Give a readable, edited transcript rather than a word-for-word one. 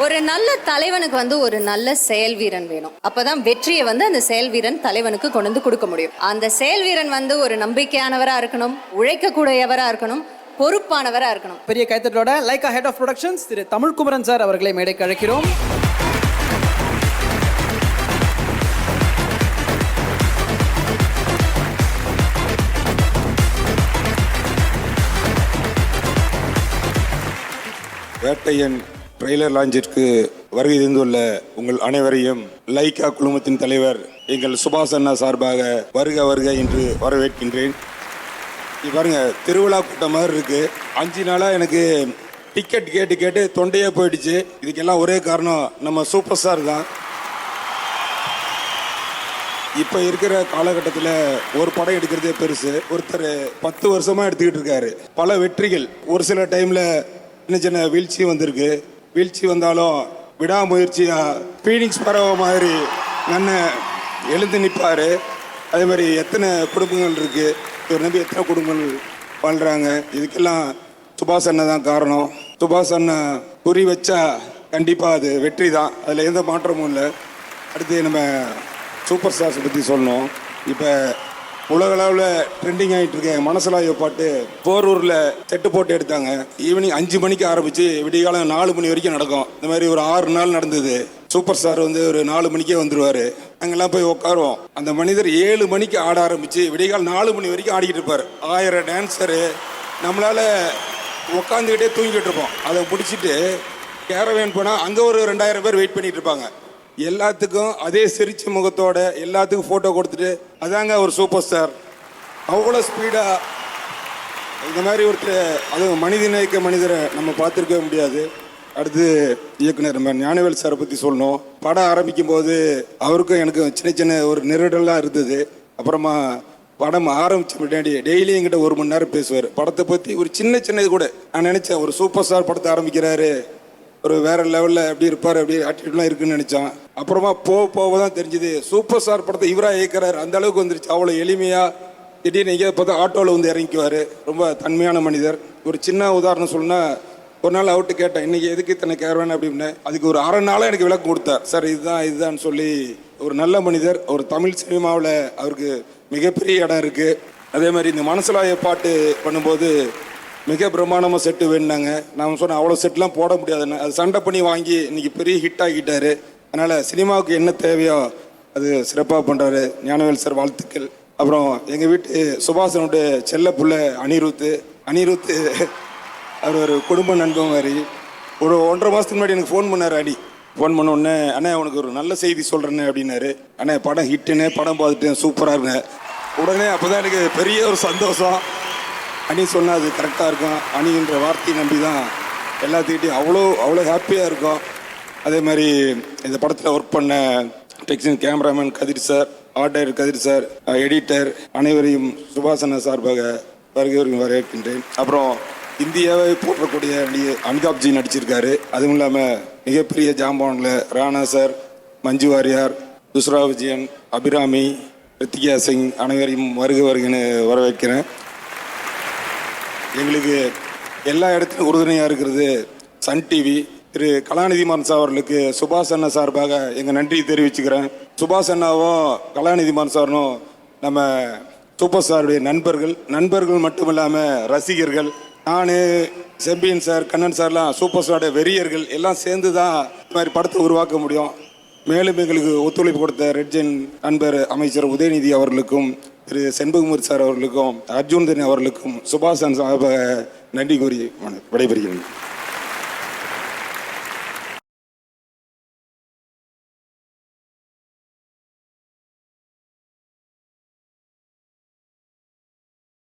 ஒரு நல்ல தலைவனுக்கு ஒரு நல்ல செயல் வீரன் வேணும். அப்பதான் வெற்றியை அந்த செயல் வீரன் தலைவனுக்கு கொண்டு வந்து கொடுக்க முடியும். அந்த செயல் வீரன் ஒரு நம்பிக்கையானவரா இருக்கணும், உழைக்கக்கூடியவரா இருக்கணும், பொறுப்பானவரா இருக்கணும். பெரிய கைத்தட்டலோட Lyca head of productions Thiru Tamilkumaran sir அவர்களை மேடைக்கு அழைக்கிறோம். வேட்டையன் ட்ரெய்லர் லான்ச்சிற்கு வருகை தந்துள்ள உங்கள் அனைவரையும் லைக்கா குழுமத்தின் தலைவர் எங்கள் சுபாஷ் அண்ணா சார்பாக வருக வருக என்று வரவேற்கின்றேன். பாருங்க, திருவிழா கூட்டம் மாதிரி இருக்கு. 5 நாளா எனக்கு டிக்கெட் கேட்டு கேட்டு தொண்டையே போயிடுச்சு. இதுக்கெல்லாம் ஒரே காரணம் நம்ம சூப்பர் ஸ்டார் தான். இப்போ இருக்கிற காலகட்டத்தில் ஒரு படம் எடுக்கிறதே பெருசு. ஒருத்தர் 10 வருஷமா எடுத்துக்கிட்டு இருக்காரு. பல வெற்றிகள். ஒரு சில டைம்ல சின்ன சின்ன வீழ்ச்சி வந்திருக்கு. வீழ்ச்சி வந்தாலும் விடாமுயற்சியா ஃபீனிக்ஸ் பறவை மாதிரி அண்ணன் எழுந்து நிற்பாரு. அதே மாதிரி எத்தனை குடும்பங்கள் இருக்கு, ஒரு நம்பி எத்தனை குடும்பங்கள் வாழ்றாங்க. இதுக்கெல்லாம் சுபாஷ் அண்ணன் தான் காரணம். சுபாஷ் அண்ணன் குறி வச்சா கண்டிப்பாக அது வெற்றி தான், அதில் எந்த மாற்றமும் இல்லை. அடுத்து நம்ம சூப்பர் ஸ்டார்ஸ் பற்றி சொல்லணும். இப்போ உலகளவில் ட்ரெண்டிங் ஆகிட்டு இருக்க மனசலாய பாட்டு போரூரில் செட்டு போட்டு எடுத்தாங்க. ஈவினிங் 5 மணிக்கு ஆரம்பித்து விடிகாலம் 4 மணி வரைக்கும் நடக்கும். இந்த மாதிரி ஒரு 6 நாள் நடந்தது. சூப்பர் ஸ்டார் ஒரு 4 மணிக்கே வந்துடுவார். அங்கெல்லாம் போய் உட்காருவோம். அந்த மனிதர் 7 மணிக்கு ஆட ஆரம்பித்து விடிகாலம் 4 மணி வரைக்கும் ஆடிக்கிட்டு இருப்பார். 1000 டான்ஸரு. நம்மளால் உட்காந்துக்கிட்டே தூங்கிட்டு இருப்போம். அதை பிடிச்சிட்டு கேரவேன் போனால் அங்கே ஒரு 2000 பேர் வெயிட் பண்ணிட்டு இருப்பாங்க. எல்லாத்துக்கும் அதே சிரிச்ச முகத்தோட எல்லாத்துக்கும் ஃபோட்டோ கொடுத்துட்டு, அதாங்க ஒரு சூப்பர் ஸ்டார். அவ்வளோ ஸ்பீடாக இந்த மாதிரி ஒருத்தர், அதுவும் மனிதநேயக்க மனிதரை நம்ம பார்த்துருக்கவே முடியாது. அடுத்து இயக்குனர் நம்ம ஞானவேல் சாரை பற்றி சொல்லணும். படம் ஆரம்பிக்கும் போது அவருக்கும் எனக்கும் சின்ன சின்ன ஒரு நெருடலாக இருந்தது. அப்புறமா படம் ஆரம்பிச்ச முன்னாடி டெய்லி என்கிட்ட 1 மணி நேரம் பேசுவார். படத்தை பற்றி ஒரு சின்ன சின்னது கூட நான் நினச்சேன், ஒரு சூப்பர் ஸ்டார் படத்தை ஆரம்பிக்கிறாரு, ஒரு வேற லெவலில் எப்படி இருப்பார், அப்படி ஆட்டிடியூட்லாம் இருக்குன்னு நினச்சான். அப்புறமா போக தான் தெரிஞ்சுது சூப்பர் ஸ்டார் படத்தை இவராக இயக்கிறார். அந்த அளவுக்கு வந்துருச்சு. அவ்வளோ எளிமையாக திடீர்னு எங்கேயாவது பார்த்தா ஆட்டோவில் இறங்கிக்குவார். ரொம்ப தன்மையான மனிதர். ஒரு சின்ன உதாரணம் சொல்லணும்னா, ஒரு நாள் அவர்கிட்ட கேட்டேன், இன்னைக்கு எதுக்கு இத்தனை கேரவேன் அப்படின்னு. அதுக்கு ஒரு 1/2 நாளாக எனக்கு விளக்கம் கொடுத்தார். சார் இதுதான் சொல்லி. ஒரு நல்ல மனிதர். ஒரு தமிழ் சினிமாவில் அவருக்கு மிகப்பெரிய இடம் இருக்குது. அதே மாதிரி இந்த மனசலாய பாட்டு பண்ணும்போது மிக பிரமாண்டமாக செட்டு வேணுனாங்க. நான் சொன்னேன் அவ்வளோ செட்லாம் போட முடியாதுன்னு. அது சண்டை பண்ணி வாங்கி இன்னைக்கு பெரிய ஹிட் ஆகிட்டாரு. அதனால் சினிமாவுக்கு என்ன தேவையோ அது சிறப்பாக பண்ணுறாரு. ஞானவேல் சார் வாழ்த்துக்கள். அப்புறம் எங்கள் வீட்டு சுபாஷனுடைய செல்ல புள்ள அனிருத்து அவர் ஒரு குடும்ப நண்பன் மாதிரி. ஒரு 1.5 மாதத்துக்கு முன்னாடி எனக்கு ஃபோன் பண்ணார். ஃபோன் பண்ண உடனே, அண்ணே உனக்கு ஒரு நல்ல செய்தி சொல்கிறேன்னு அப்படின்னாரு. அண்ணே படம் ஹிட்டுன்னு, படம் பார்த்துட்டேன், சூப்பராக இருங்க. உடனே அப்போ தான் எனக்கு பெரிய ஒரு சந்தோஷம். அணி சொன்னால் அது கரெக்டாக இருக்கும். அணின்ற வார்த்தையை நம்பி தான் எல்லாத்துக்கிட்டையும் அவ்வளோ ஹாப்பியாக இருக்கும். அதே மாதிரி இந்த படத்தில் ஒர்க் பண்ண டெக்னீஷியன் கேமராமேன் கதிர் சார், ஆர்ட் டைரக்டர் கதிர் சார், எடிட்டர் அனைவரையும் சுபாஷ் சார்பாக வரவேற்கின்றேன். அப்புறம் இந்தியாவை போற்றக்கூடிய அமிதாப்ஜி நடிச்சிருக்காரு. அதுவும் இல்லாமல் மிகப்பெரிய ஜாம்பானில் ராணா சார், மஞ்சு வாரியார், துஸ்ரா விஜயன், அபிராமி, ரித்திகா சிங் அனைவரையும் வருகன்னு வரவேற்கிறேன். எங்களுக்கு எல்லா இடத்துலையும் உறுதுணையாக இருக்கிறது சன் டிவி. திரு கலாநிதி மாறன் சார் அவர்களுக்கு சுபாஷ் அண்ணா சார்பாக எங்கள் நன்றி தெரிவிச்சுக்கிறேன். சுபாஷ் அண்ணாவும் கலாநிதி மாறன் சாரும் நம்ம சூப்பர் ஸ்டாருடைய நண்பர்கள் மட்டும் இல்லாமல் ரசிகர்கள். நான், செம்பியன் சார், கண்ணன் சார்லாம் சூப்பர் ஸ்டாருடைய வெறியர்கள். எல்லாம் சேர்ந்து தான் இந்த மாதிரி படத்தை உருவாக்க முடியும். மேலும் எங்களுக்கு ஒத்துழைப்பு கொடுத்த ரெட்ஜன் நண்பர் அமைச்சர் உதயநிதி அவர்களுக்கும், திரு செண்பகுமார் சார் அவர்களுக்கும், அர்ஜுன் தனி அவர்களுக்கும் சுபாஷ் சார்பாக நன்றி கூறி விடைபெறுகிறேன்.